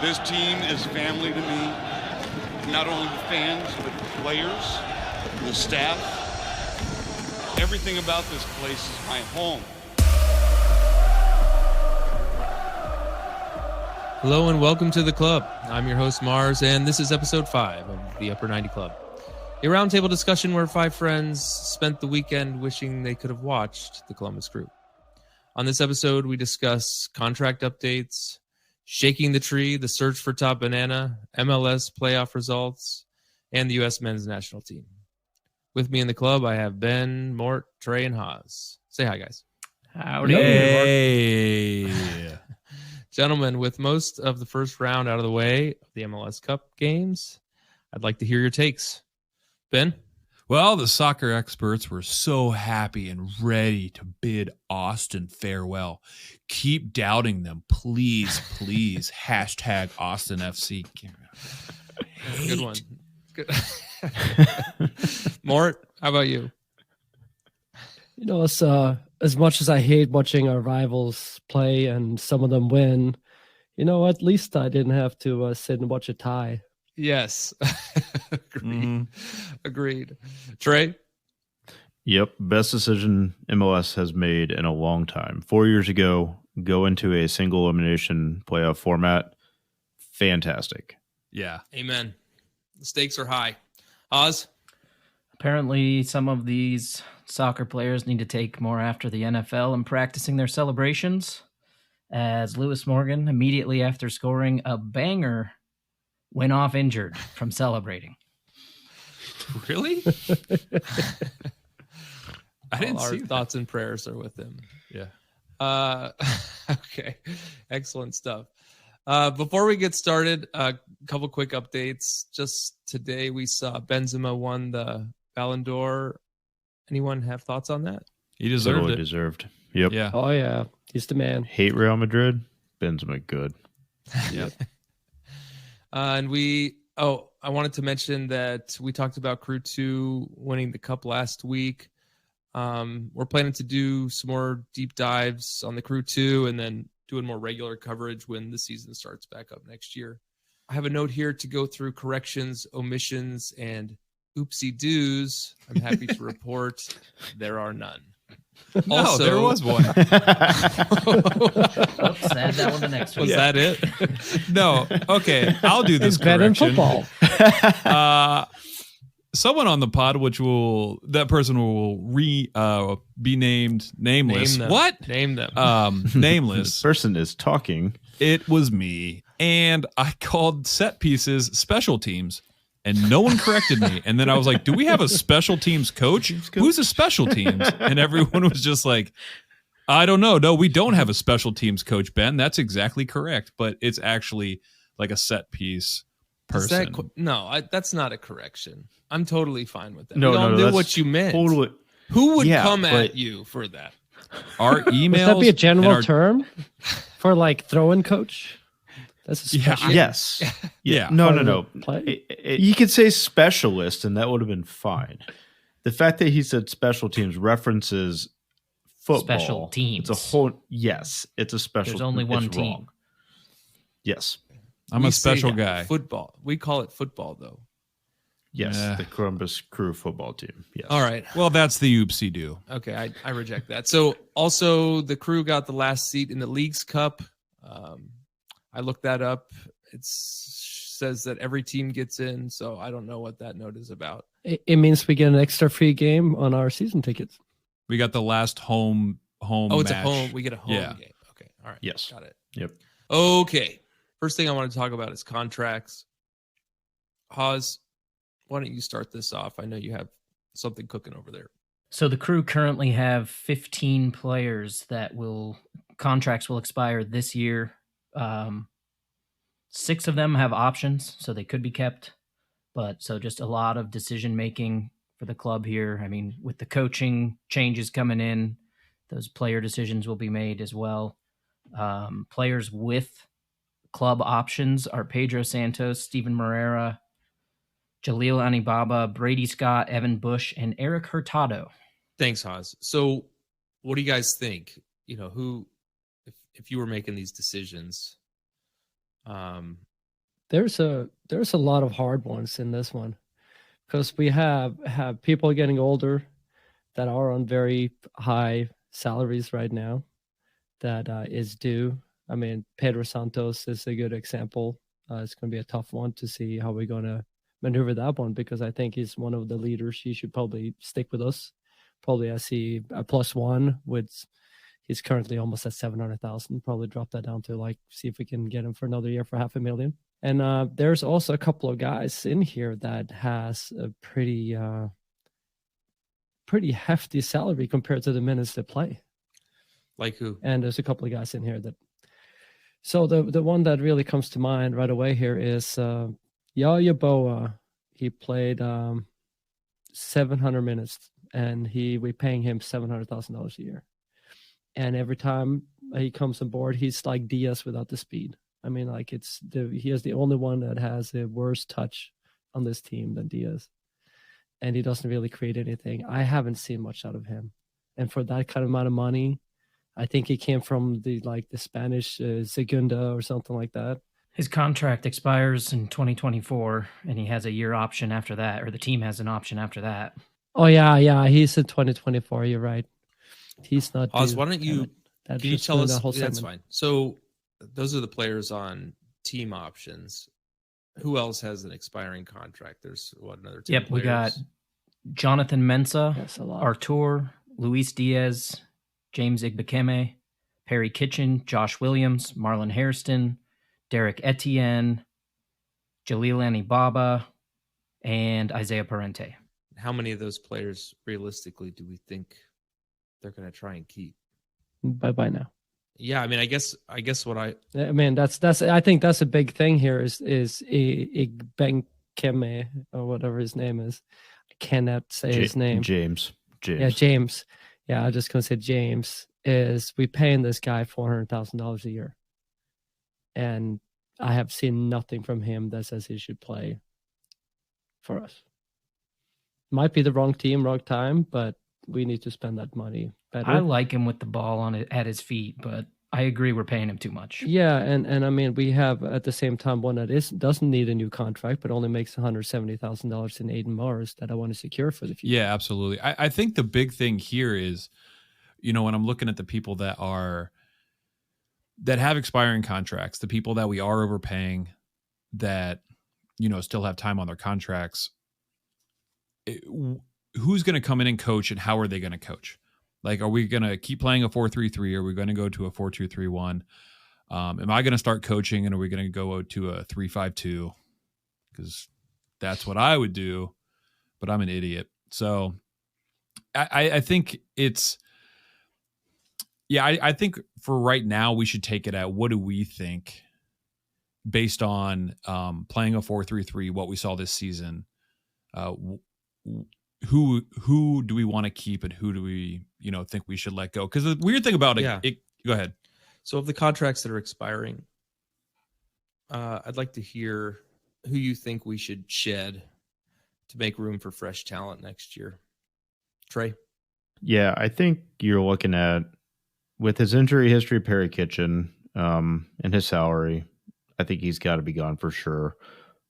This team is family to me. Not only the fans, but the players, the staff. Everything about this place is my home. Hello and welcome to the club. I'm your host Mars, and this is episode 5 of the Upper 90 Club. A roundtable discussion where 5 friends spent the weekend wishing they could have watched the Columbus Crew. On this episode, we discuss contract updates, shaking the tree, the search for top banana, MLS playoff results, and the U.S. men's national team. With me in the club, I have Ben, Mort, Trey, and Haas. Say hi, guys. Howdy. Hey. Gentlemen, with most of the first round out of the way of the MLS Cup games, I'd like to hear your takes. Ben? Well, the soccer experts were so happy and ready to bid Austin farewell. Keep doubting them, please, please. Hashtag Austin FC. Good one. Good. Mort, how about you? You know, it's, as much as I hate watching our rivals play and some of them win, you know, at least I didn't have to sit and watch a tie. Yes. Agreed. Agreed. Trey? Yep. Best decision MLS has made in a long time. 4 years ago, go into a single elimination playoff format. Fantastic. Yeah. Amen. The stakes are high. Oz? Apparently, some of these soccer players need to take more after the NFL and practicing their celebrations, as Lewis Morgan, immediately after scoring a banger, went off injured from celebrating. Really? I didn't Our see that. thoughts and prayers are with him. Yeah. Okay. Excellent stuff. Before we get started, a couple quick updates. Just today we saw Benzema won the Ballon d'Or. Anyone have thoughts on that? He deserved Totally it. deserved. Yep. Yeah. Oh, yeah. He's the man. Hate Real Madrid. Benzema good. Yep. And I wanted to mention that we talked about Crew 2 winning the cup last week. We're planning to do some more deep dives on the Crew 2 and then doing more regular coverage when the season starts back up next year. I have a note here to go through corrections, omissions, and oopsie-doos. I'm happy to report there are none. No, Also, there was one. Oops, add that one to next Was week. that it? No. Okay. I'll do this It's better in correction. football. Someone on the pod, that person will be named nameless. Name them. What? Name them. This Nameless. person is talking. It was me, and I called set pieces special teams, and no one corrected me. And then I was like, "Do we have a special teams coach? Who's a special teams?" And everyone was just like, "I don't know. No, we don't have a special teams coach, Ben. That's exactly correct, but it's actually like a set piece Is that person." that's not a correction. I'm totally fine with that. No, we all no, knew that's what you meant. Totally. Who would Yeah, come but- at you for that? Our emails. Would that be a and general our- term for like throw-in coach? That's a Yeah, special Yes. Yeah. No, part no, of no. the play. You could say specialist, and that would have been fine. The fact that he said special teams references football. Special teams. It's a whole. Yes, it's a special. There's only one it's team. wrong. Yes. I'm We a say special guy. Football. We call it football, though. Yes. Yeah. The Columbus Crew football team. Yes. All right. Well, that's the oopsie do. Okay, I reject that. So also the Crew got the last seat in the League's Cup. I looked that up. It says that every team gets in, so I don't know what that note is about. It means we get an extra free game on our season tickets. We got the last home. Oh, it's match. a home. We get a home Yeah. game. Okay. All right. Yes. Got it. Yep. Okay. First thing I want to talk about is contracts. Haas, why don't you start this off? I know you have something cooking over there. So the Crew currently have 15 players that contracts will expire this year. 6 of them have options, so they could be kept. But so just a lot of decision making for the club here. I mean, with the coaching changes coming in, those player decisions will be made as well. Players with club options are Pedro Santos, Steven Moreira, Jaleel Anibaba, Brady Scott, Evan Bush, and Eric Hurtado. Thanks, Haas. So what do you guys think? You know, who, if you were making these decisions, There's a lot of hard ones in this one because we have people getting older that are on very high salaries right now that is due. I mean, Pedro Santos is a good example. It's going to be a tough one to see how we're going to maneuver that one because I think he's one of the leaders. He should probably stick with us. Probably I see a +1 with. He's currently almost at 700,000. Probably drop that down to see if we can get him for another year for $500,000. And there's also a couple of guys in here that has a pretty hefty salary compared to the minutes they play. Like who? And there's a couple of guys in here that. So the one that really comes to mind right away here is Yaya Boa. He played 700 minutes, and we're paying him $700,000 a year. And every time he comes on board, he's like Diaz without the speed. I mean, he is the only one that has a worse touch on this team than Diaz. And he doesn't really create anything. I haven't seen much out of him. And for that kind of amount of money, I think he came from the Spanish Segunda or something like that. His contract expires in 2024, and he has a year option after that, or the team has an option after that. Oh, yeah. He's in 2024. You're right. He's not. Oz, why don't you? Can you tell us? That's fine. So those are the players on team options. Who else has an expiring contract? There's another 10 Yep, players. we got Jonathan Mensah, That's a lot. Artur, Luis Diaz, James Igbekeme, Perry Kitchen, Josh Williams, Marlon Hairston, Derek Etienne, Jalil Anibaba, and Isaiah Parente. How many of those players realistically do we think they're going to try and keep? Bye now. Yeah, I mean, I guess what I mean that's I think that's a big thing here is Igbekeme or whatever his name is. I cannot say his name. James. Yeah, James. Yeah, I'm just gonna say James is we paying this guy $400,000 a year, and I have seen nothing from him that says he should play for us. Might be the wrong team, wrong time, but we need to spend that money better. I like him with the ball at his feet, but I agree we're paying him too much. Yeah, and I mean we have at the same time one that doesn't need a new contract but only makes $170,000 in Aiden Morris that I want to secure for the future. Yeah, absolutely. I think the big thing here is, when I'm looking at the people that have expiring contracts, the people that we are overpaying that still have time on their contracts. Who's going to come in and coach, and how are they going to coach? Are we going to keep playing a 4-3-3? Are we going to go to a 4-2-3-1? Am I going to start coaching, and are we going to go to a 3-5-2? Because that's what I would do, but I'm an idiot. So I think it's, I think for right now we should take it at what do we think based on playing a 4-3-3, what we saw this season. Who do we want to keep, and who do we think we should let go? Because the weird thing about it, go ahead. So of the contracts that are expiring, I'd like to hear who you think we should shed to make room for fresh talent next year. Trey? Yeah, I think you're looking at, with his injury history, Perry Kitchen, and his salary, I think he's got to be gone for sure.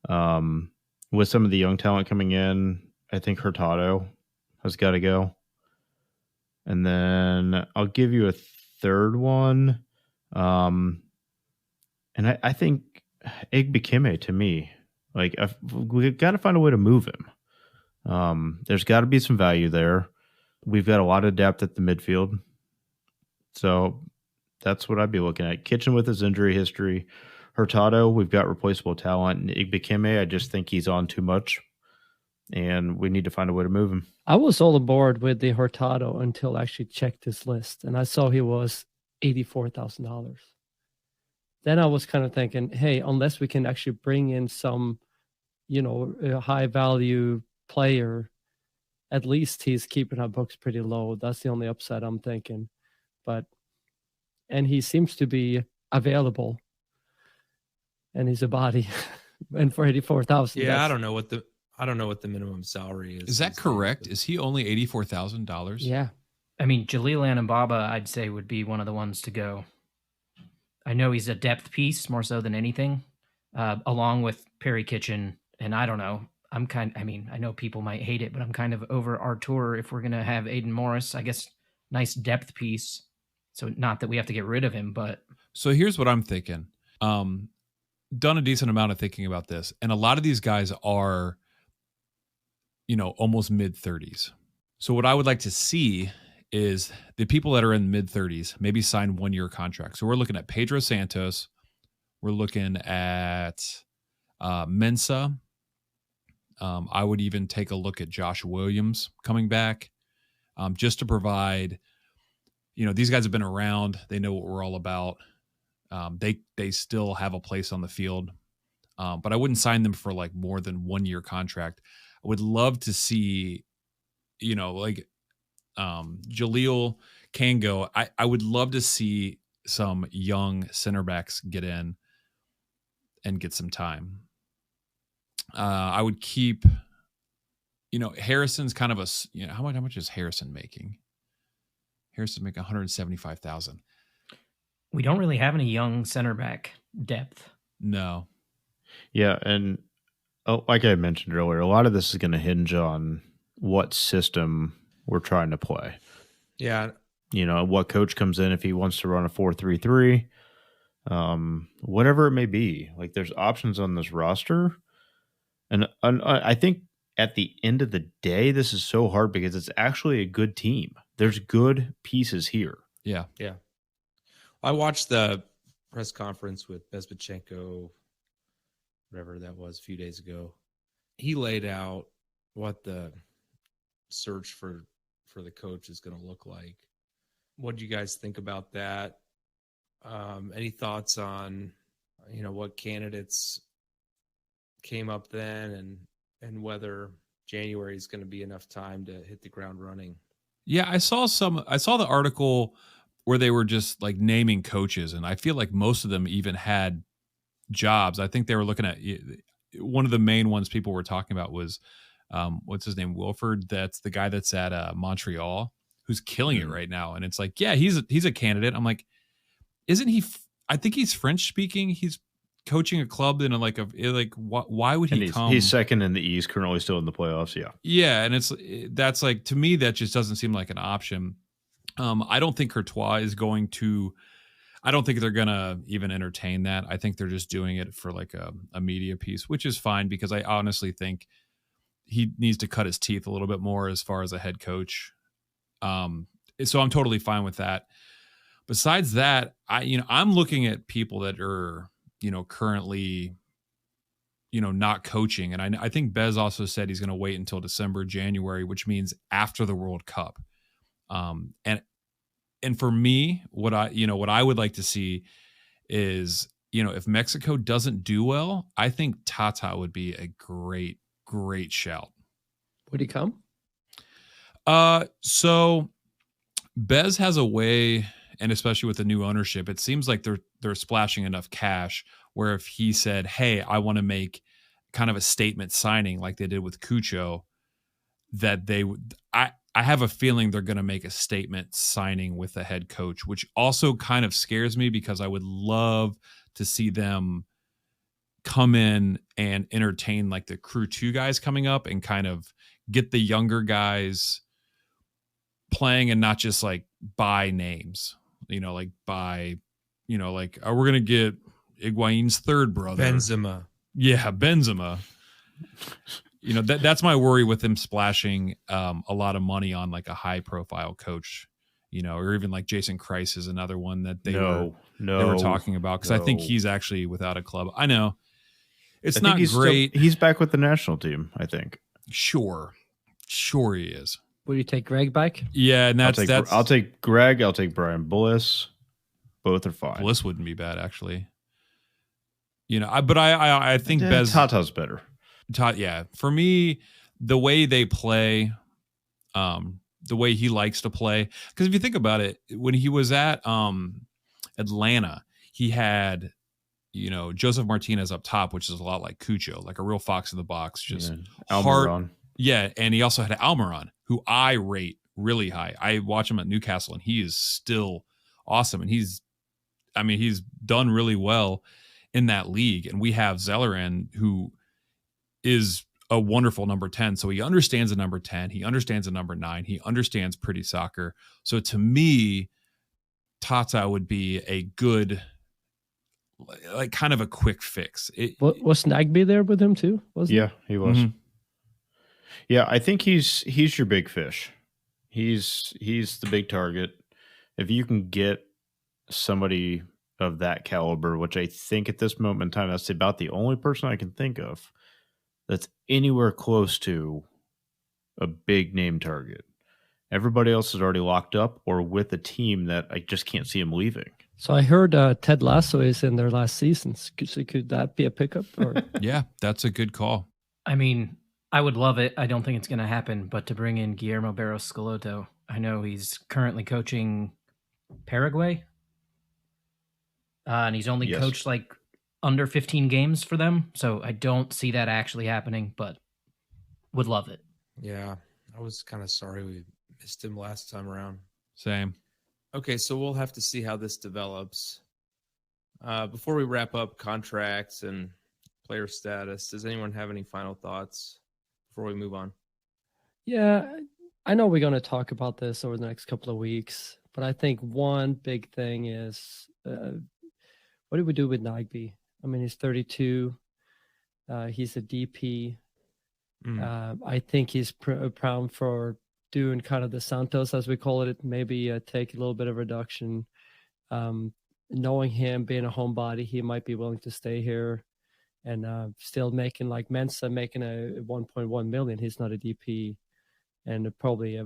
With some of the young talent coming in, I think Hurtado has got to go. And then I'll give you a third one. And I think Igbekeme, to me, we've got to find a way to move him. There's got to be some value there. We've got a lot of depth at the midfield. So that's what I'd be looking at. Kitchen with his injury history. Hurtado, we've got replaceable talent. And Igbekeme, I just think he's on too much. And we need to find a way to move him. I was all aboard with the Hurtado until I actually checked his list, and I saw he was $84,000. Then I was kind of thinking, hey, unless we can actually bring in some, a high value player, at least he's keeping our books pretty low. That's the only upside I'm thinking. And he seems to be available, and he's a body, and for 84,000. Yeah, I don't know what the minimum salary is. Is that correct? Is he only $84,000? Yeah. I mean, Jalil Anibaba, I'd say, would be one of the ones to go. I know he's a depth piece more so than anything, along with Perry Kitchen. And I don't know. I know people might hate it, but I'm kind of over Artur if we're going to have Aiden Morris. I guess nice depth piece. So not that we have to get rid of him, but. So here's what I'm thinking. Done a decent amount of thinking about this. And a lot of these guys are, almost mid 30s. So what I would like to see is the people that are in mid 30s maybe sign 1-year contracts. So we're looking at Pedro Santos. We're looking at Mensa. I would even take a look at Josh Williams coming back, just to provide, these guys have been around. They know what we're all about. They still have a place on the field, but I wouldn't sign them for like more than 1-year contract. I would love to see, Jaleel can go. I would love to see some young center backs get in and get some time. I would keep, Harrison's kind of how much is Harrison making? Harrison making $175,000. We don't really have any young center back depth. No. Yeah, and like I mentioned earlier, a lot of this is going to hinge on what system we're trying to play. Yeah. What coach comes in, if he wants to run a 4-3-3, whatever it may be. Like, there's options on this roster. And I think at the end of the day, this is so hard because it's actually a good team. There's good pieces here. Yeah. Yeah. I watched the press conference with Bezbatchenko, whatever that was, a few days ago. He laid out what the search for the coach is going to look like. What do you guys think about that? Any thoughts on, what candidates came up then and whether January is going to be enough time to hit the ground running? Yeah, I saw the article where they were just like naming coaches, and I feel like most of them even had jobs. I think they were looking at one of the main ones people were talking about was what's his name, Wilford. That's the guy that's at Montreal, who's killing it right now. And it's like, yeah, he's a candidate. I'm like, isn't he? I think he's French speaking. He's coaching a club in why would he come? He's second in the East, currently still in the playoffs. Yeah. Yeah. And that's like, to me, that just doesn't seem like an option. I don't think Courtois is going to, I don't think they're going to even entertain that. I think they're just doing it for like a media piece, which is fine because I honestly think he needs to cut his teeth a little bit more as far as a head coach. So I'm totally fine with that. Besides that, I'm looking at people that are, currently, not coaching. And I think Bez also said he's going to wait until December, January, which means after the World Cup. And for me, what I would like to see is, if Mexico doesn't do well, I think Tata would be a great shout. Would he come? So Bez has a way, and especially with the new ownership, it seems like they're splashing enough cash where if he said, hey, I want to make kind of a statement signing like they did with Cucho, that they would, I have a feeling they're going to make a statement signing with the head coach, which also kind of scares me because I would love to see them come in and entertain like the Crew 2 guys coming up and kind of get the younger guys playing and not just like buy names, like buy, like, oh, we're going to get Higuain's third brother. Benzema. Yeah, Benzema. That's my worry with them splashing a lot of money on like a high profile coach, or even like Jason Kreis is another one that they were talking about because I think he's actually without a club. I know it's not great. He's back with the national team, I think. Sure he is. Would you take Greg back? Yeah, and I'll take Greg. I'll take Brian Bliss. Both are fine. Bliss wouldn't be bad actually. I think Bez Tata's better. Yeah, for me, the way they play, the way he likes to play. Because if you think about it, when he was at Atlanta, he had Joseph Martinez up top, which is a lot like Cucho, like a real fox in the box, just hard. Almiron. Yeah, and he also had Almiron, who I rate really high. I watch him at Newcastle, and he is still awesome, and he's I mean, he's done really well in that league. And we have Zelleran, who is a wonderful number 10. So he understands the number 10. He understands the number 9. He understands pretty soccer. So to me, Tata would be a good, like kind of a quick fix. Was Nagby there with him too? Yeah, he was. Mhm. Yeah, I think he's your big fish. He's the big target. If you can get somebody of that caliber, which I think at this moment in time, that's about the only person I can think of that's anywhere close to a big name target. Everybody else is already locked up or with a team that I just can't see him leaving. So I heard Ted Lasso is in their last seasons. Could that be a pickup? Or Yeah, that's a good call. I mean, I would love it. I don't think it's going to happen, but to bring in Guillermo Barros Schelotto, I know he's currently coaching Paraguay, and he's only coached like under 15 games for them. So I don't see that actually happening, but would love it. Yeah, I was kind of sorry we missed him last time around. Same. Okay, so we'll have to see how this develops. Before we wrap up contracts and player status, does anyone have any final thoughts before we move on? yeah, I know we're going to talk about this over the next couple of weeks, but I think one big thing is what do we do with Nagby? I mean, he's 32. He's a DP. I think he's proud for doing kind of the Santos, as we call it, maybe take a little bit of reduction. Knowing him, being a homebody, he might be willing to stay here and still making like Mensa making a 1.1 million. He's not a DP, and probably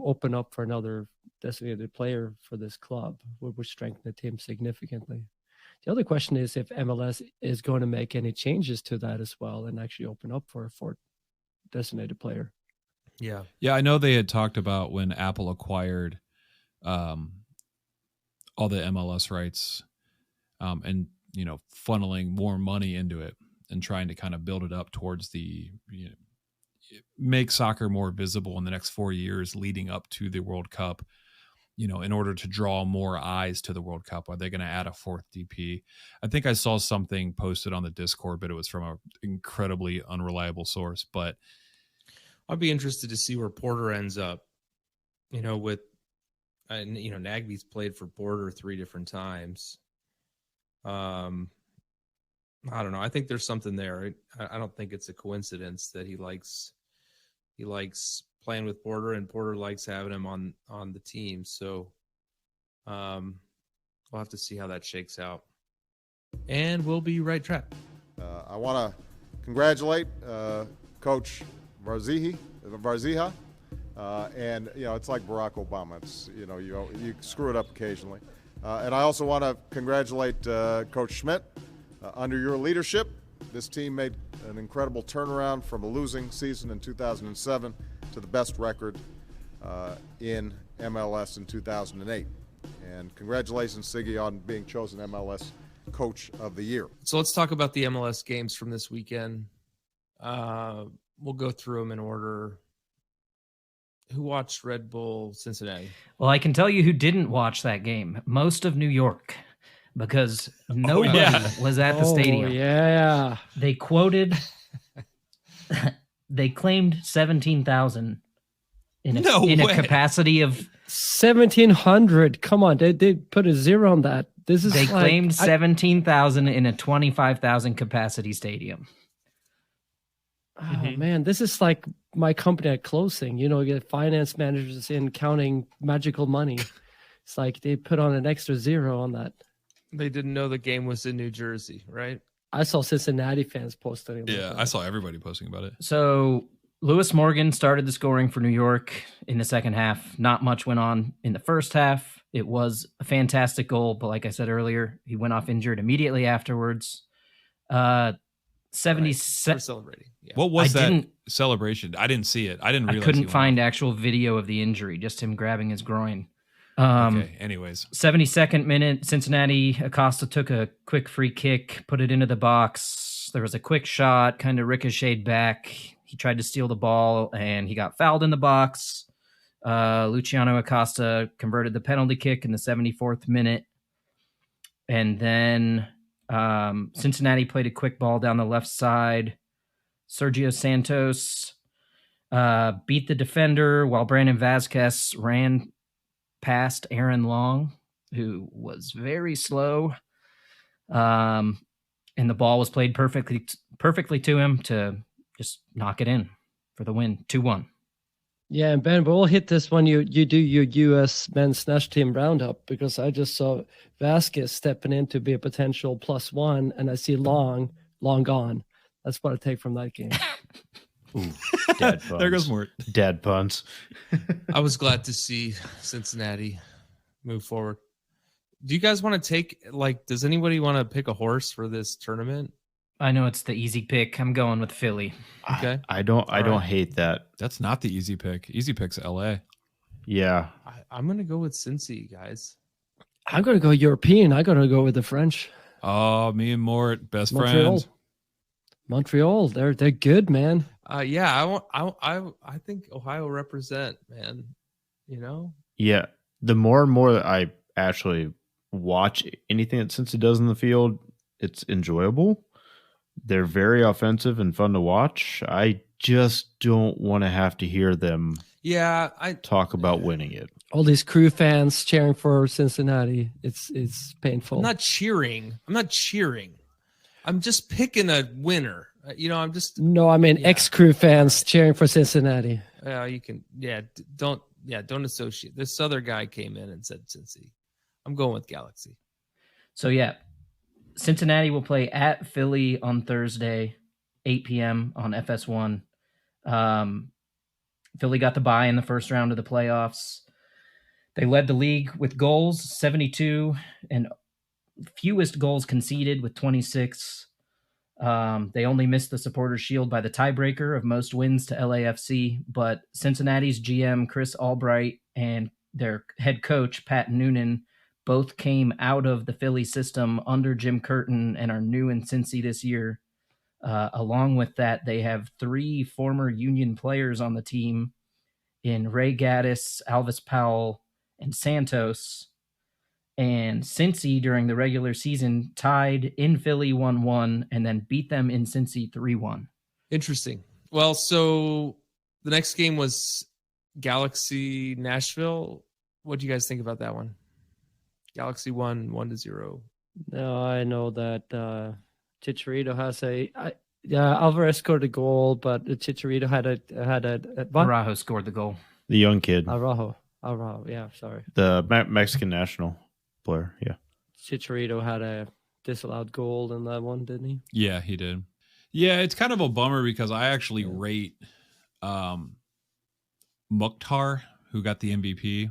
open up for another designated player for this club, which strengthen the team significantly. The other question is if MLS is going to make any changes to that as well and actually open up for a fourth designated player. Yeah. Yeah, I know they had talked about when Apple acquired all the MLS rights and, you know, funneling more money into it and trying to kind of build it up towards the, you know, make soccer more visible in the next 4 years leading up to the World Cup, you know, in order to draw more eyes to the World Cup. Are they going to add a fourth DP? I think I saw something posted on the Discord, but it was from an incredibly unreliable source. But I'd be interested to see where Porter ends up, you know, with, you know, Nagby's played for Porter 3 different times. I don't know. I think there's something there. I don't think it's a coincidence that he likes playing with Porter, and Porter likes having him on the team. So we'll have to see how that shakes out. And we'll be right back. I want to congratulate Coach Varzija. And, you know, it's like Barack Obama. It's, you know, you screw it up occasionally. And I also want to congratulate Coach Schmidt. Under your leadership, this team made an incredible turnaround from a losing season in 2007 to the best record in MLS in 2008. And congratulations, Siggy, on being chosen MLS Coach of the Year. So let's talk about the MLS games from this weekend. We'll go through them in order. Who watched Red Bull Cincinnati? Well, I can tell you who didn't watch that game. Most of New York, because nobody was at the stadium. Yeah. They claimed 17,000 in a capacity of 1,700. Come on, they put a zero on that. They claimed 17,000 in a 25,000 capacity stadium. Oh man, this is like my company at closing. You know, you get finance managers in counting magical money. It's like they put on an extra zero on that. They didn't know the game was in New Jersey, right? I saw Cincinnati fans posting. Yeah, I saw everybody posting about it. So Lewis Morgan started the scoring for New York in the second half. Not much went on in the first half. It was a fantastic goal, but like I said earlier, he went off injured immediately afterwards. 77 celebrating. Yeah. What was that celebration? I didn't see it. I didn't realize. I couldn't find actual video of the injury, just him grabbing his groin. Okay, anyways. 72nd minute, Cincinnati, Acosta took a quick free kick, put it into the box. There was a quick shot, kind of ricocheted back. He tried to steal the ball, and he got fouled in the box. Luciano Acosta converted the penalty kick in the 74th minute. And then Cincinnati played a quick ball down the left side. Sergio Santos beat the defender while Brandon Vazquez ran past Aaron Long, who was very slow. And the ball was played perfectly to him to just knock it in for the win, 2-1. Yeah, and Ben, we'll hit this when you do your U.S. men's national team roundup, because I just saw Vasquez stepping in to be a potential +1, and I see Long gone. That's what I take from that game. Ooh, dad puns. There goes Mort. Dad puns. I was glad to see Cincinnati move forward. Do you guys want to take, does anybody want to pick a horse for this tournament? I know it's the easy pick. I'm going with Philly. Okay. I don't hate that. That's not the easy pick. Easy pick's LA. Yeah. I'm going to go with Cincy, guys. I'm going to go European. I'm going to go with the French. Oh, me and Mort, best Montreal. friends. Montreal, they're good, man. Yeah, I think Ohio represent, man. You know? Yeah. The more and more that I actually watch anything that Cincy does in the field, it's enjoyable. They're very offensive and fun to watch. I just don't want to have to hear them talk about winning it. All these crew fans cheering for Cincinnati. It's painful. I'm not cheering. I'm just picking a winner. I'm just ex-crew fans cheering for Cincinnati. Don't associate. This other guy came in and said Cincy. I'm going with Galaxy. So yeah, Cincinnati will play at Philly on Thursday, 8 p.m. on FS1. Philly got the bye in the first round of the playoffs. They led the league with goals, 72, and fewest goals conceded with 26. They only missed the Supporters' Shield by the tiebreaker of most wins to LAFC, but Cincinnati's GM, Chris Albright, and their head coach, Pat Noonan, both came out of the Philly system under Jim Curtin and are new in Cincy this year. Along with that, they have 3 former Union players on the team in Ray Gaddis, Alvis Powell, and Santos. And Cincy, during the regular season, tied in Philly 1-1 and then beat them in Cincy 3-1. Interesting. Well, so the next game was Galaxy Nashville. What do you guys think about that one? Galaxy won 1-0. No, I know that Chicharito has Alvarez scored a goal, but Chicharito had a Araujo scored the goal. The young kid. Araujo, yeah, sorry. The Mexican national player, yeah. Chicharito had a disallowed goal in that one, didn't he? Yeah, he did. Yeah, it's kind of a bummer because I actually rate Mukhtar, who got the MVP.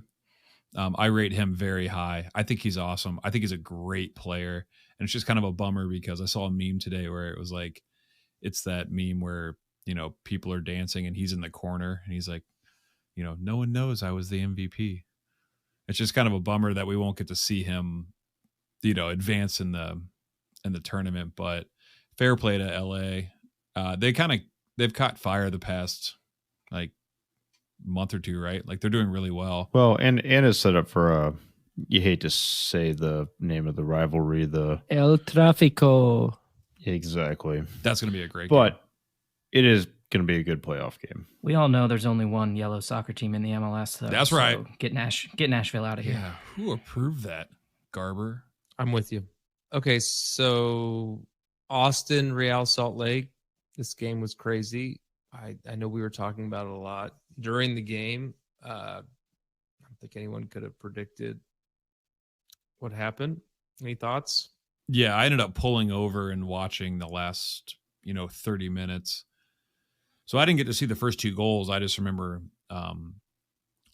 I rate him very high. I think he's awesome. I think he's a great player. And it's just kind of a bummer because I saw a meme today where it was like, it's that meme where, people are dancing and he's in the corner and he's like, no one knows I was the MVP. It's just kind of a bummer that we won't get to see him, advance in the tournament, but fair play to LA. They've caught fire the past month or two, right? They're doing really well. Well, and it's set up for you hate to say the name of the rivalry, the El Tráfico. Exactly. That's going to be a great game. But it is going to be a good playoff game. We all know there's only one yellow soccer team in the MLS, though. That's right. So get Nashville out of here. Yeah, who approved that? Garber? I'm with you. Okay, so Austin, Real Salt Lake. This game was crazy. I know we were talking about it a lot during the game. I don't think anyone could have predicted what happened. Any thoughts? Yeah, I ended up pulling over and watching the last, 30 minutes. So I didn't get to see the first 2 goals. I just remember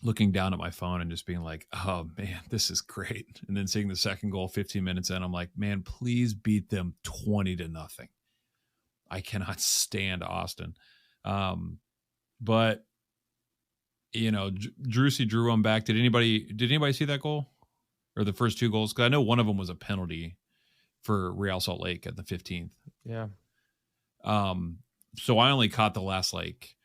looking down at my phone and just being like, oh, man, this is great. And then seeing the second goal 15 minutes in, I'm like, man, please beat them 20-0. I cannot stand Austin. But, Drusy drew one back. Did anybody see that goal? Or the first 2 goals? Because I know one of them was a penalty for Real Salt Lake at the 15th. Yeah. So I only caught the last, like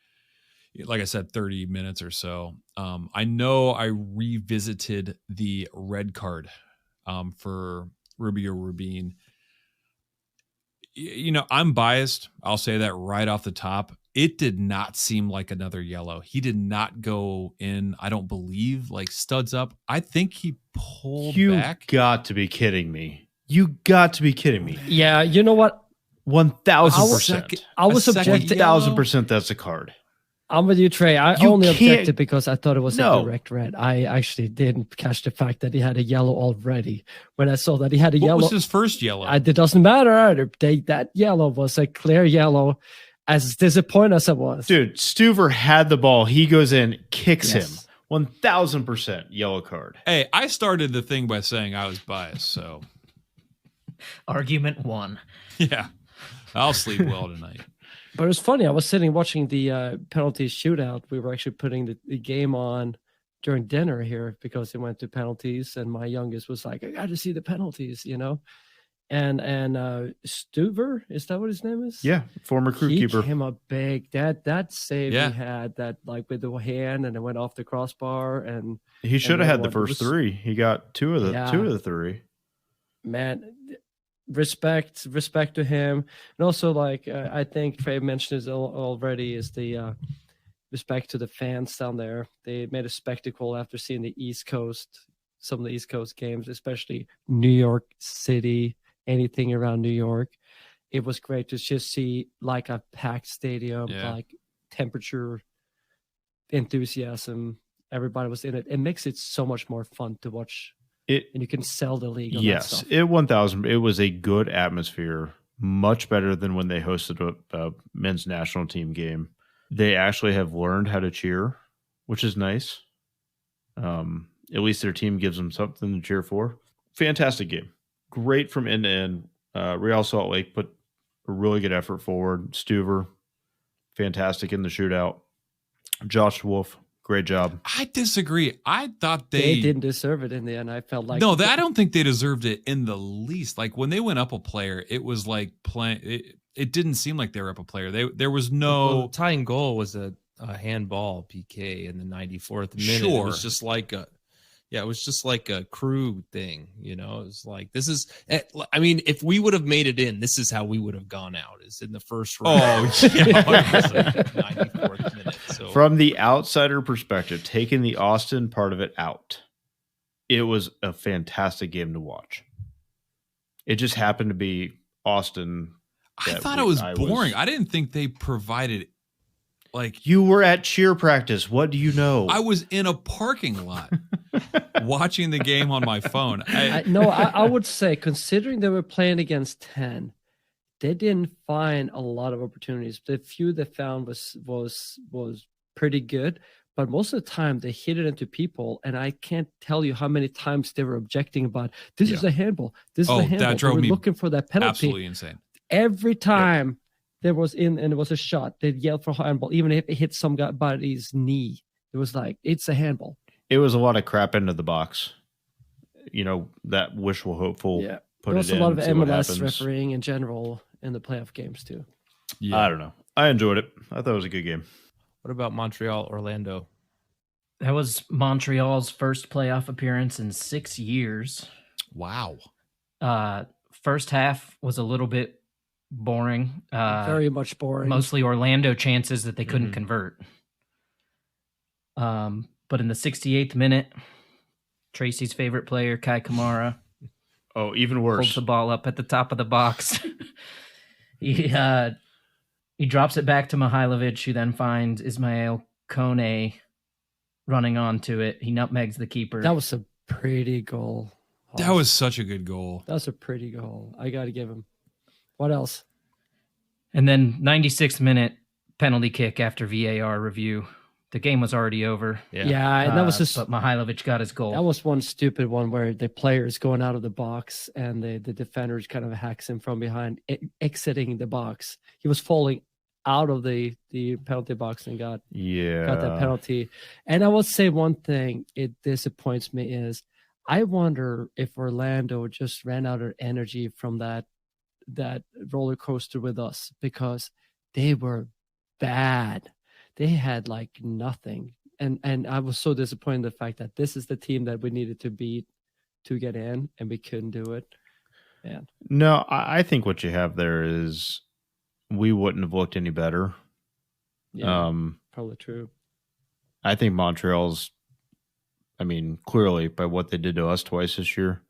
I said, 30 minutes or so. I know I revisited the red card for Rubio Rubin. I'm biased. I'll say that right off the top. It did not seem like another yellow. He did not go in, I don't believe, like studs up. I think he pulled back. You got to be kidding me. You got to be kidding me. Yeah, you know what? 1,000%. I was objecting. 1,000% that's a card. I'm with you, Trey. I You only can't- objected because I thought it was No. a direct red. I actually didn't catch the fact that he had a yellow already. When I saw that he had a What yellow, was his first yellow? it doesn't matter either. That yellow was a clear yellow. As disappointed as I was, Dude, Stuver had the ball. He goes in, kicks Yes. him. 1,000% yellow card. Hey, I started the thing by saying I was biased, so Argument 1. yeah, I'll sleep well tonight. But it was funny. I was sitting watching the penalty shootout. We were actually putting the game on during dinner here because it went to penalties, and my youngest was like, "I got to see the penalties," And Stuver, is that what his name is? Yeah, former crew He keeper. came up big. That save Yeah. he had, that like with the hand, and it went off the crossbar, and He should have had the then what, it first was- three. He got two of the Yeah. three. man, respect to him. And also, like I think Trey mentioned this already, is the respect to the fans down there. They made a spectacle after seeing some of the East Coast games, especially New York City, anything around New York. It was great to just see like a packed stadium, Yeah. like temperature, enthusiasm. Everybody was in it. It makes it so much more fun to watch, and you can sell the league on that Yes, stuff. it 1,000. It was a good atmosphere, much better than when they hosted a men's national team game. They actually have learned how to cheer, which is nice. At least their team gives them something to cheer for. Fantastic game. Great from end to end. Real Salt Lake put a really good effort forward. Stuver, fantastic in the shootout. Josh Wolf, great job. I disagree. I thought They didn't deserve it in the end. I felt like I don't think they deserved it in the least. Like when they went up a player, it was like playing. It didn't seem like they were up a player. There was Well, no. the tying goal was a handball PK in the 94th minute. Sure. It was just like a crew thing, It was like, this is, I mean, if we would have made it in, this is how we would have gone out, is in the first round. Oh, yeah. 94th minute. So From the outsider perspective, taking the Austin part of it out, it was a fantastic game to watch. It just happened to be Austin. I thought it was boring. I didn't think they provided. Like, You were at cheer practice. What do you know? I was in a parking lot watching the game on my phone. I would say, considering they were playing against 10, they didn't find a lot of opportunities. The few they found was pretty good, but most of the time they hit it into people, and I can't tell you how many times they were objecting about this is a handball. This is a handball. that drove they were me looking for that penalty. absolutely insane. Every time there was in and it was a shot, they'd yell for handball, even if it hit some guy's knee. It was like, it's a handball. It was a lot of crap into the box. That wishful hopeful. Yeah. Put There was it a lot in, of see what MLS happens. refereeing in general in the playoff games too. Yeah. I don't know. I enjoyed it. I thought it was a good game. what about Montreal, Orlando? That was Montreal's first playoff appearance in 6 years. Wow. First half was a little bit boring. Very much boring. Mostly Orlando chances that they couldn't Mhm. convert. But in the 68th minute, Tracy's favorite player, Kai Kamara, Oh, even holds worse. the ball up at the top of the box. He drops it back to Mihailovic, who then finds Ismail Kone running onto it. He nutmegs the keeper. That was a pretty goal. That was such a good goal. That was a pretty goal. I got to give him. What else? And then 96th minute penalty kick after VAR review. The game was already over. Yeah, and that was just but Mihailovic got his goal. that was one stupid one where the player is going out of the box and the defenders kind of hacks him from behind, exiting the box. He was falling out of the penalty box and got that penalty. And I will say one thing, it disappoints me is I wonder if Orlando just ran out of energy from that roller coaster with us, because they were bad. They had like nothing. And I was so disappointed in the fact that this is the team that we needed to beat to get in, and we couldn't do it. man. No, I think what you have there is we wouldn't have looked any better. Yeah, probably true. I think Montreal's, clearly by what they did to us twice this year.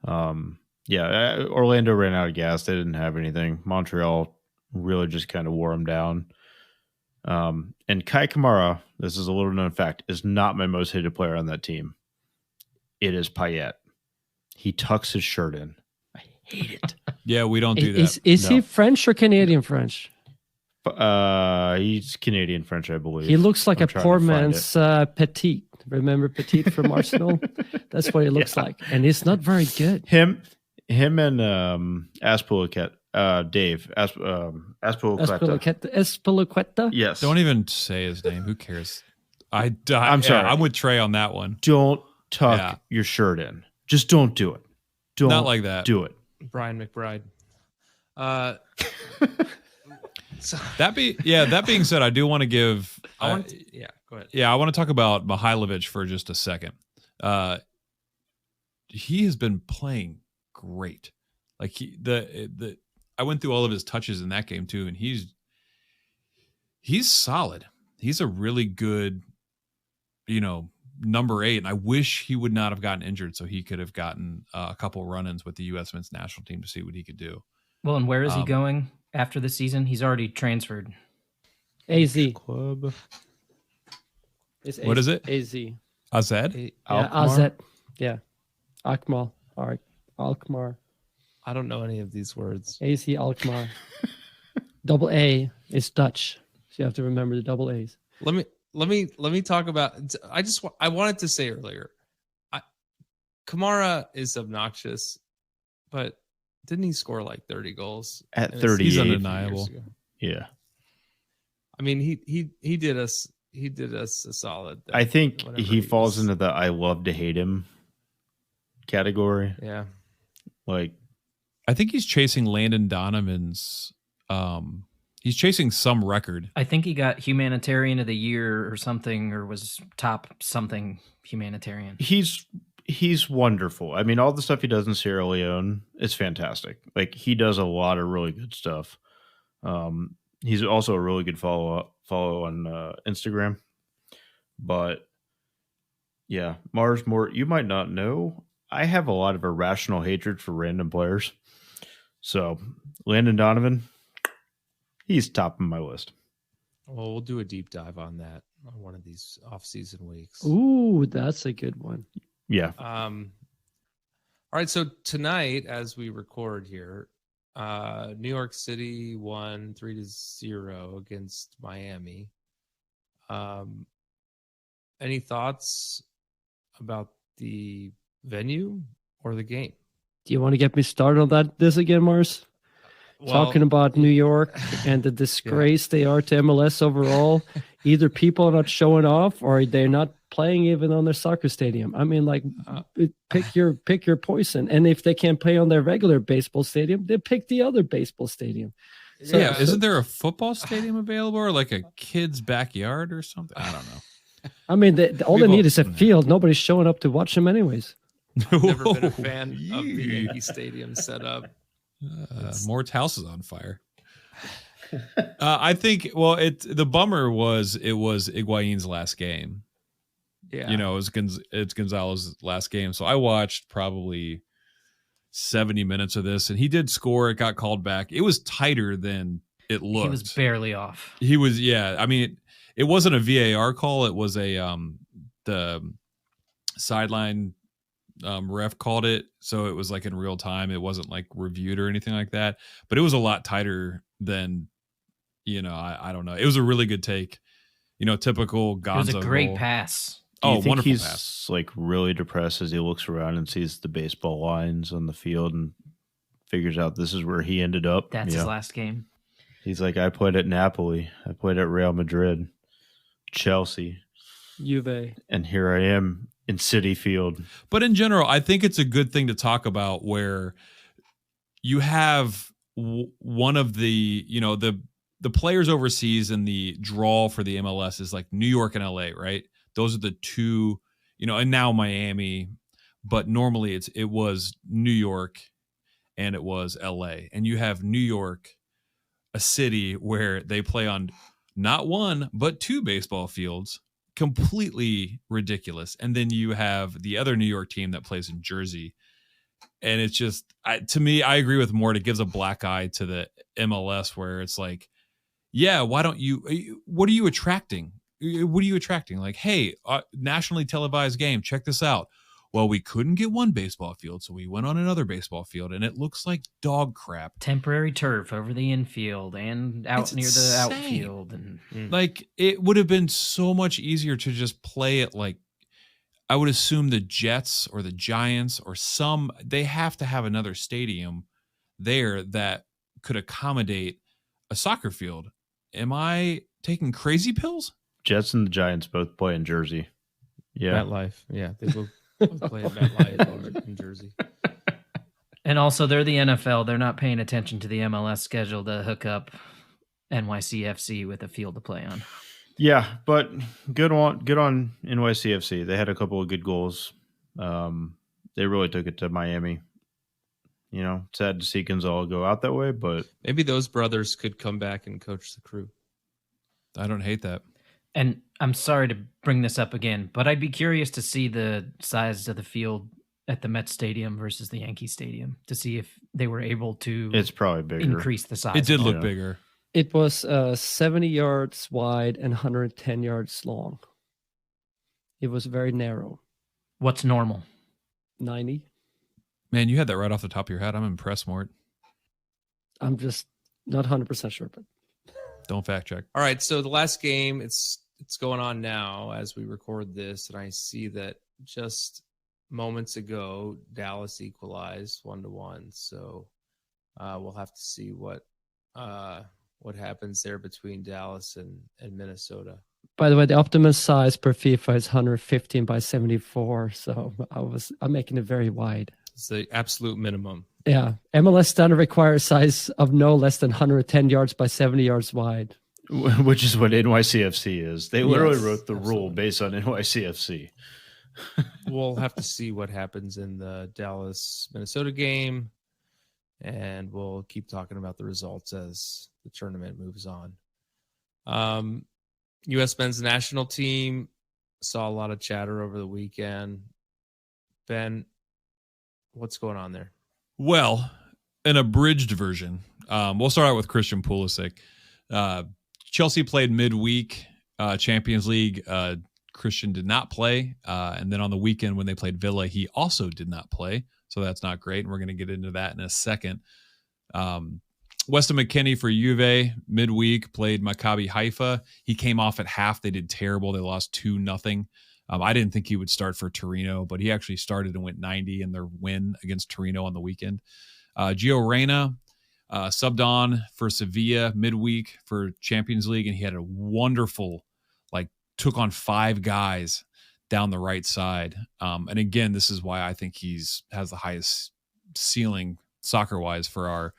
Orlando ran out of gas. They didn't have anything. Montreal really just kind of wore them down. And Kai Kamara, this is a little known fact, is not my most hated player on that team. It is Payet. He tucks his shirt in. I hate it. Yeah, we don't do that. Is No. he French or Canadian French? He's Canadian French, I believe. He looks like I'm a trying poor to find man's Petit. Remember Petit from Arsenal? That's what he looks like. And he's not very good. Him and Aspilicueta, Dave Aspilicueta. Espilicueta? Yes. Don't even say his name. Who cares? I'm sorry. I'm with Trey on that one. Don't tuck your shirt in. Just don't do it. Don't Not like that. do it. Brian McBride. That being said, I do want to give. Go ahead. Yeah, I want to talk about Mihailovic for just a second. He has been playing great. Like I went through all of his touches in that game too, and he's solid. He's a really good, number 8. And I wish he would not have gotten injured, so he could have gotten a couple run-ins with the U.S. men's national team to see what he could do. Well, and where is he going after the season? He's already transferred. AZ. Club. What is it? AZ. Azed? Yeah, AZ. Yeah. Alkmaar. Alkmaar. I don't know any of these words. AC Alkmaar. Double A is Dutch. So you have to remember the double A's. Let me talk about. I wanted to say earlier, Kamara is obnoxious, but didn't he score like 30 goals At And 38. He's a few undeniable. years ago? Yeah. I mean, he did us a solid. I think whenever he falls was- into the I love to hate him category. Yeah. Like, I think he's chasing Landon Donovan's. He's chasing some record. I think he got humanitarian of the year or something, or was top something humanitarian. he's wonderful. I mean, all the stuff he does in Sierra Leone is fantastic. Like, he does a lot of really good stuff. He's also a really good follow on Instagram. But yeah, Mars Mort, you might not know, I have a lot of irrational hatred for random players. So Landon Donovan, he's top of my list. Well, we'll do a deep dive on that on one of these off-season weeks. Ooh, that's a good one. Yeah. All right. So tonight, as we record here, New York City won 3-0 against Miami. Any thoughts about the venue or the game? Do you want to get me started on this again, Mars? Talking about New York and the disgrace they are to MLS overall. Either people are not showing off or they're not playing even on their soccer stadium. I mean, like, pick your poison. And if they can't play on their regular baseball stadium, they pick the other baseball stadium. So, Yeah, isn't there a football stadium available or like a kid's backyard or something? I don't know. I mean, all they need is a field. Nobody's showing up to watch them anyways. Never been a fan of the Yankee Stadium setup. Mort's house is on fire. I think. Well, the bummer was it was Higuain's last game. Yeah, it's Gonzalo's last game. So I watched probably 70 minutes of this, and he did score. It got called back. It was tighter than it looked. He was barely off. He was. Yeah, I mean, it wasn't a VAR call. It was the sideline. Ref called it, so it was like in real time. It wasn't like reviewed or anything like that, but it was a lot tighter than, I don't know. It was a really good take, typical Gonzo. It was a great goal. pass. Do you think wonderful he's pass. like really depressed as he looks around and sees the baseball lines on the field and figures out this is where he ended up? That's his last game. He's like, I played at Napoli, I played at Real Madrid, Chelsea, Juve. and here I am in City Field. But in general, I think it's a good thing to talk about where you have one of the, the players overseas and the draw for the MLS is like New York and LA, right? Those are the two, and now Miami, but normally it was New York and it was LA. And you have New York, a city where they play on not one, but two baseball fields, completely ridiculous. And then you have the other New York team that plays in Jersey. And it's just, to me, I agree with Mort. It gives a black eye to the MLS where it's like, yeah, why don't you, what are you attracting? What are you attracting? Like, hey, nationally televised game, check this out. Well, we couldn't get one baseball field, so we went on another baseball field, and it looks like dog crap. Temporary turf over the infield and out It's near insane. the outfield. And Like, it would have been so much easier to just play it like, I would assume the Jets or the Giants or they have to have another stadium there that could accommodate a soccer field. Am I taking crazy pills? Jets and the Giants both play in Jersey. Yeah. MetLife. Yeah, they both play at MetLife in Jersey. And also, they're the NFL. They're not paying attention to the MLS schedule to hook up NYCFC with a field to play on. Yeah, but good on NYCFC. They had a couple of good goals. They really took it to Miami. You know, sad to see Gonzalo go out that way, but Maybe those brothers could come back and coach the Crew. I don't hate that. And I'm sorry to bring this up again, but I'd be curious to see the size of the field at the Mets Stadium versus the Yankee Stadium to see if they were able to it's probably bigger. increase the size. It did look Yeah. bigger. It was 70 yards wide and 110 yards long. It was very narrow. What's normal? 90. Man, you had that right off the top of your head. I'm impressed, Mort. I'm just not 100% sure, but Don't fact check. All right, so the last game, it's going on now as we record this, and I see that just moments ago Dallas equalized 1-1. So we'll have to see what happens there between Dallas and Minnesota. by the way, the optimum size per FIFA is 115 by 74. So I'm making it very wide. It's the absolute minimum. Yeah. MLS standard requires size of no less than 110 yards by 70 yards wide. Which is what NYCFC is. They literally Yes, wrote the rule absolutely. based on NYCFC. We'll have to see what happens in the Dallas Minnesota game, and we'll keep talking about the results as the tournament moves on. U.S. men's national team saw a lot of chatter over the weekend. Ben, what's going on there? Well, an abridged version. We'll start out with Christian Pulisic. Chelsea played midweek Champions League. Christian did not play. And then on the weekend when they played Villa, he also did not play. So that's not great. And we're going to get into that in a second. Weston McKennie for Juve midweek played Maccabi Haifa. He came off at half. They did terrible. They lost 2-0. I didn't think he would start for Torino, but he actually started and went 90 in their win against Torino on the weekend. Gio Reyna subbed on for Sevilla midweek for Champions League, and he had a wonderful, took on 5 guys down the right side. And again, this is why I think has the highest ceiling soccer-wise for our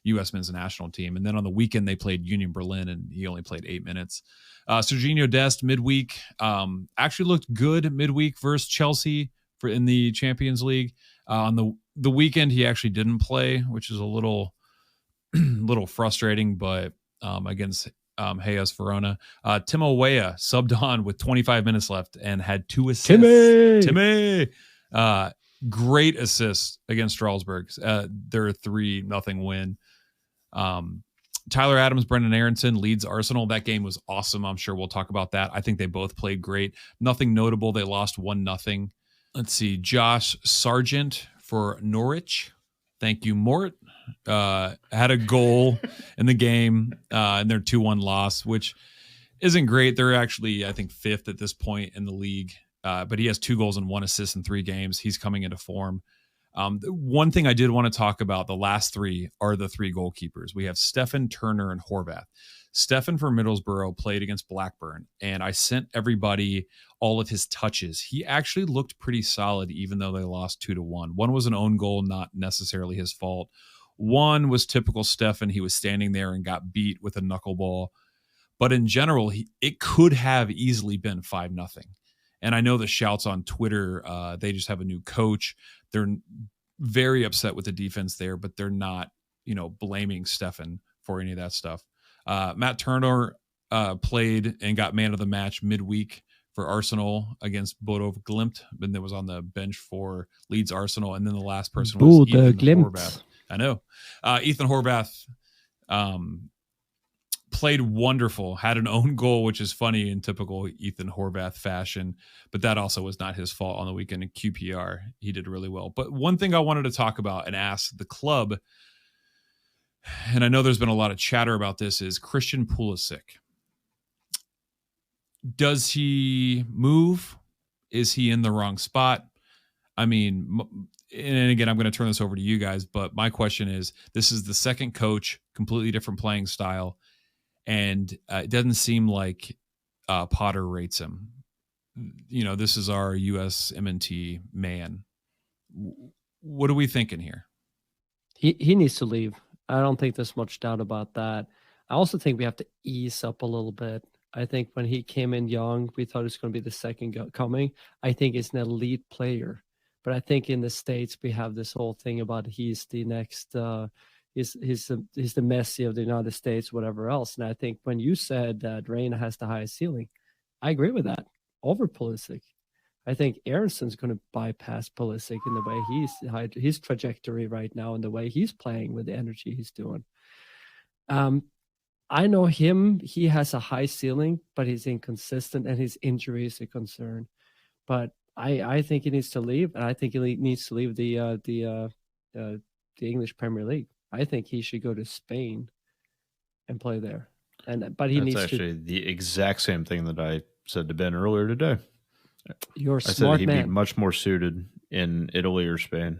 U.S. men's national team. And then on the weekend, they played Union Berlin, and he only played 8 minutes. Serginho Dest midweek actually looked good midweek versus Chelsea in the Champions League. On the weekend, he actually didn't play, which is a little frustrating, but against Hellas Verona. Timo Weah subbed on with 25 minutes left and had 2 assists. Timmy! Great assist against Strasbourg. Their 3-0 win. Tyler Adams, Brendan Aronson leads Arsenal. That game was awesome. I'm sure we'll talk about that. I think they both played great. Nothing notable. They lost 1-0. Let's see. Josh Sargent for Norwich. Thank you, Mort. Had a goal in the game in their 2-1 loss, which isn't great. They're actually, I think, 5th at this point in the league. But he has 2 goals and 1 assist in 3 games. He's coming into form. One thing I did want to talk about, the last 3 are the 3 goalkeepers. We have Stefan, Turner, and Horvath. Stefan for Middlesbrough played against Blackburn, and I sent everybody all of his touches. He actually looked pretty solid, even though they lost 2-1. One was an own goal, not necessarily his fault. One was typical Stefan. He was standing there and got beat with a knuckleball. But in general, it could have easily been 5-0. And I know the shouts on Twitter, they just have a new coach. very upset with the defense there, but they're not, blaming Stefan for any of that stuff. Matt Turner played and got man of the match midweek for Arsenal against Bodo Glimt, and then was on the bench for Leeds Arsenal. And then the last person was Bodo Ethan Glimt. Horvath. I know. Ethan Horvath played wonderful, had an own goal, which is funny in typical Ethan Horvath fashion, but that also was not his fault on the weekend in QPR. He did really well. But one thing I wanted to talk about and ask the club, and I know there's been a lot of chatter about this, is Christian Pulisic. Does he move? Is he in the wrong spot? I mean, and again, I'm going to turn this over to you guys, but my question is, this is the second coach, completely different playing style, and it doesn't seem like Potter rates him. This is our USMNT man. What are we thinking here? He needs to leave. I don't think there's much doubt about that. I also think we have to ease up a little bit. I think when he came in young, we thought it was going to be the second coming. I think he's an elite player. But I think in the States, we have this whole thing about he's the next, he's the Messi of the United States, whatever else. And I think when you said that Reina has the highest ceiling, I agree with that over Pulisic. I think Aronson's going to bypass Pulisic in the way his trajectory right now and the way he's playing with the energy he's doing. I know him. He has a high ceiling, but he's inconsistent and his injury is a concern. But I think he needs to leave, and I think he needs to leave the English Premier League. I think he should go to Spain and play there. But he That's needs actually the exact same thing that I said to Ben earlier today. You're a I smart said he'd man. be much more suited in Italy or Spain.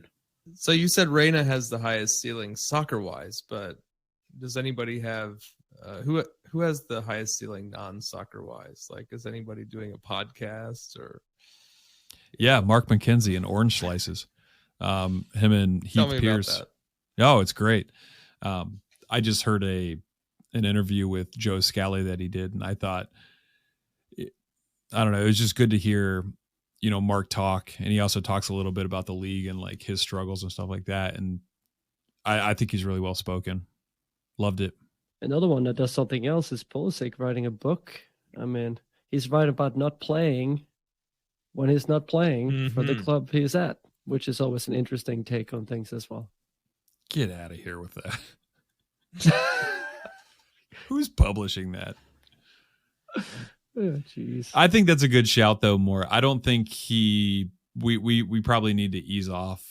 So you said Reina has the highest ceiling soccer-wise, but does anybody have who has the highest ceiling non-soccer-wise? Like, is anybody doing a podcast or? Yeah, Mark McKenzie and Orange Slices. Him and Tell Heath me Pierce. about Oh, it's great. I just heard an interview with Joe Scally that he did, and I thought, I don't know, it was just good to hear, Mark talk, and he also talks a little bit about the league and like his struggles and stuff like that. And I think he's really well spoken. Loved it. Another one that does something else is Pulisic writing a book. I mean, he's right about not playing when he's not playing for the club he's at, which is always an interesting take on things as well. Get out of here with that. Who's publishing that? Oh, jeez. I think that's a good shout, though. More, I don't think we probably need to ease off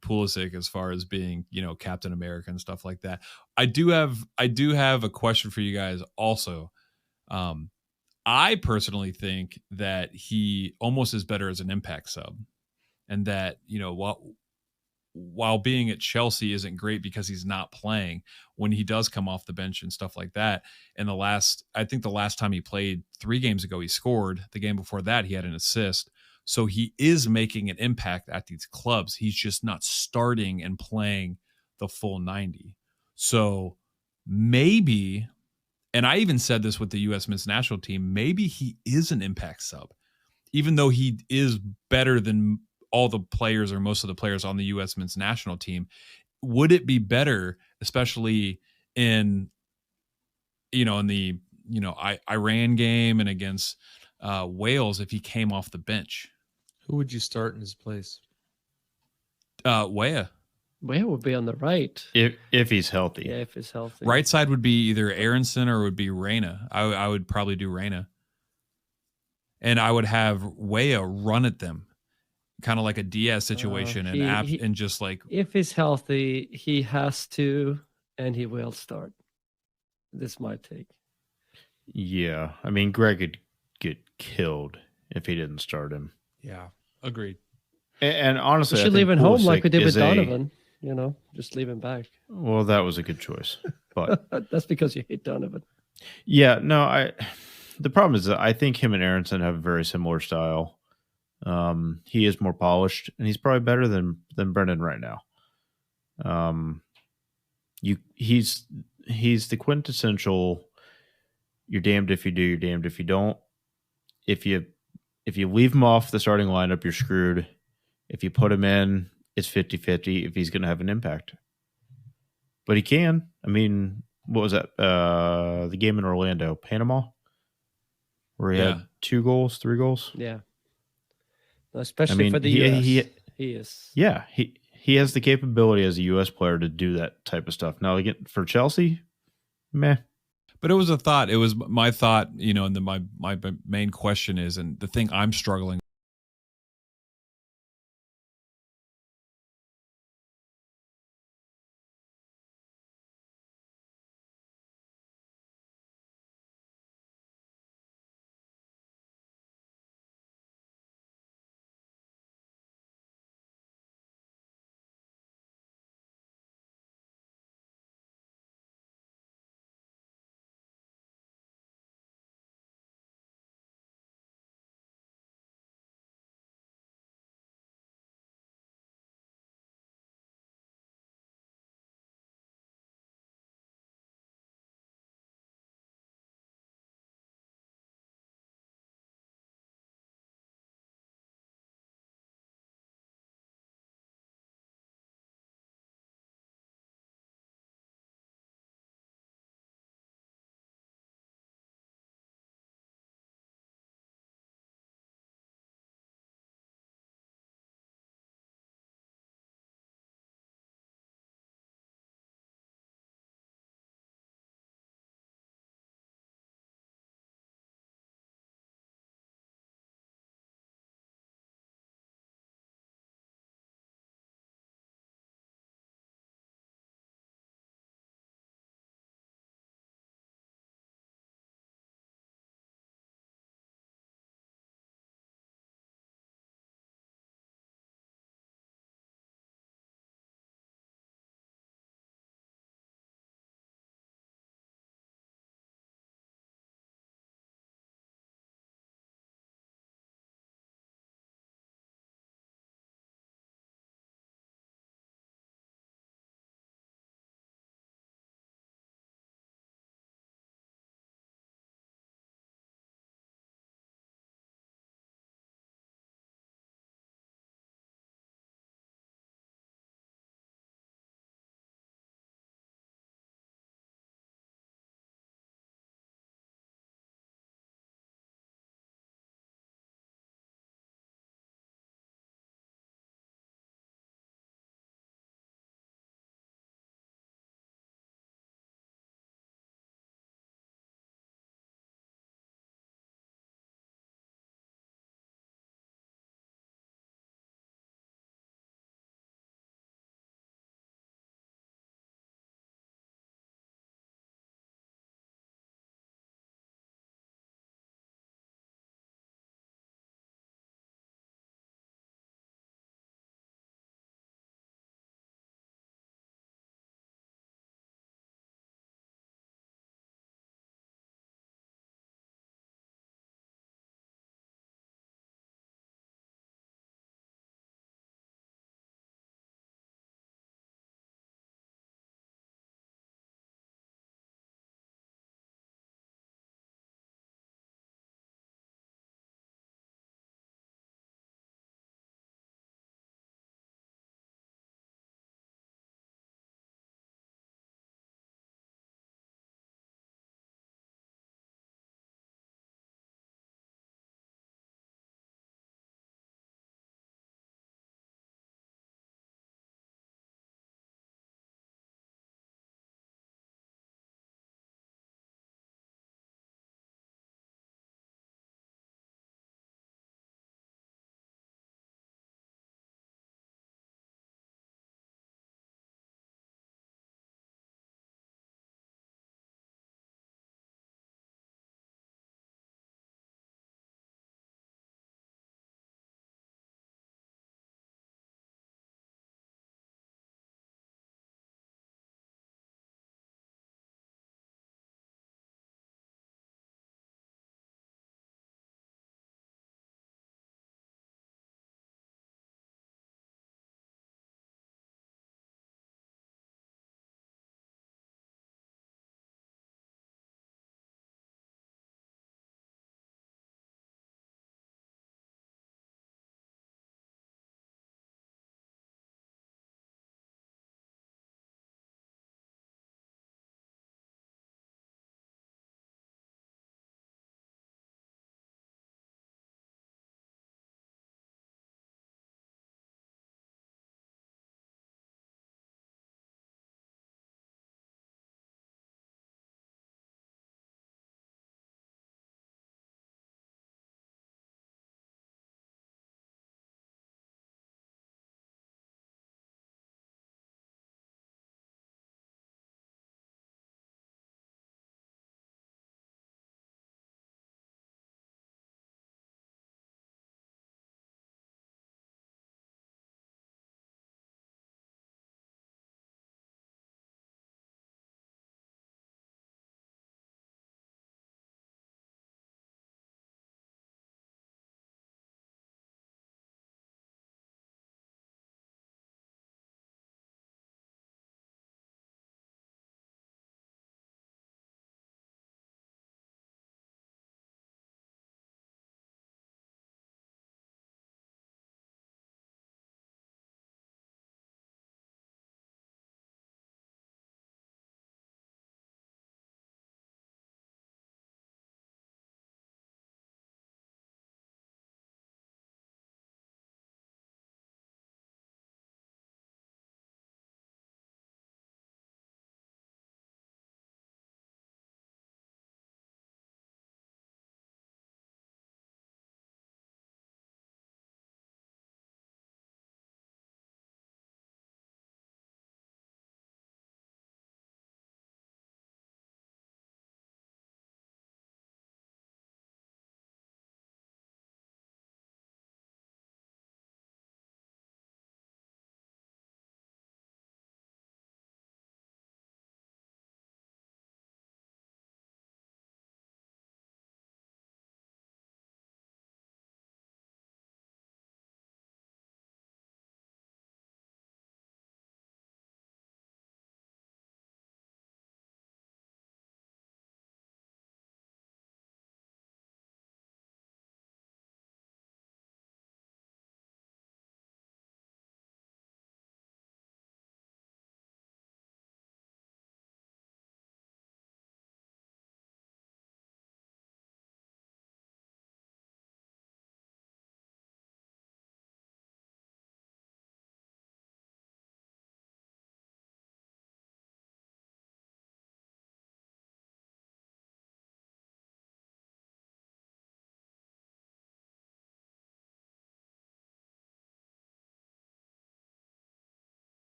Pulisic as far as being, Captain America and stuff like that. I do have a question for you guys also. I personally think that he almost is better as an impact sub, and that, while being at Chelsea isn't great because he's not playing, when he does come off the bench and stuff like that. And I think the last time he played 3 games ago, he scored. The game before that, he had an assist. So he is making an impact at these clubs. He's just not starting and playing the full 90. So maybe, and I even said this with the U.S. men's national team, maybe he is an impact sub, even though he is better than all the players or most of the players on the U.S. men's national team. Would it be better, especially in the Iran game and against Wales, if he came off the bench? Who would you start in his place? Weah. Weah would be on the right. If he's healthy. Yeah, if he's healthy. Right side would be either Aronson or it would be Reina. I would probably do Reina. And I would have Weah run at them, kind of like a Diaz situation, and just like, if he's healthy, he has to, and he will start. This is my take. Yeah, I mean, Greg could get killed if he didn't start him. Yeah, agreed. And honestly, We I should think leave him home like we Pulisic did with is Donovan. Just leave him back. Well, that was a good choice, but That's because you hate Donovan. yeah, no, the problem is that I think him and Aronson have a very similar style. He is more polished, and he's probably better than Brendan right now. He's the quintessential. You're damned if you do, you're damned if you don't. If you leave him off the starting lineup, you're screwed. If you put him in, it's 50-50 if he's going to have an impact. But he can. I mean, what was that? The game in Orlando, Panama, where he had 2 goals, 3 goals. Yeah. Especially for the US. He is. Yeah, he has the capability as a U.S. player to do that type of stuff. Now, again, for Chelsea, meh. But it was a thought. It was my thought, and then my main question is, and the thing I'm struggling